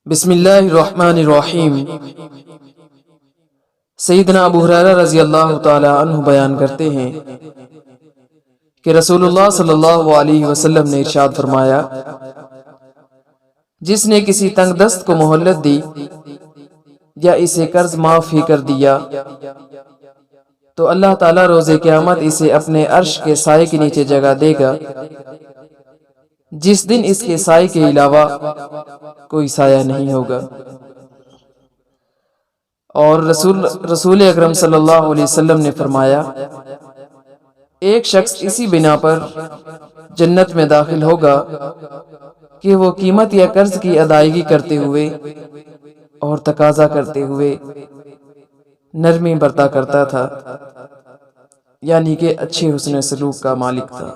بسم اللہ الرحمن الرحیم۔ سیدنا ابو ہریرہ رضی اللہ تعالی عنہ بیان کرتے ہیں کہ رسول اللہ صلی اللہ علیہ وسلم نے ارشاد فرمایا، جس نے کسی تنگ دست کو مہلت دی یا اسے قرض معاف ہی کر دیا تو اللہ تعالیٰ روز قیامت اسے اپنے عرش کے سائے کے نیچے جگہ دے گا، جس دن اس کے سائے کے علاوہ کوئی سایہ نہیں ہوگا۔ اور رسول اکرم صلی اللہ علیہ وسلم نے فرمایا، ایک شخص اسی بنا پر جنت میں داخل ہوگا کہ وہ قیمت یا قرض کی ادائیگی کرتے ہوئے اور تقاضا کرتے ہوئے نرمی برتا کرتا تھا، یعنی کہ اچھے حسن سلوک کا مالک تھا۔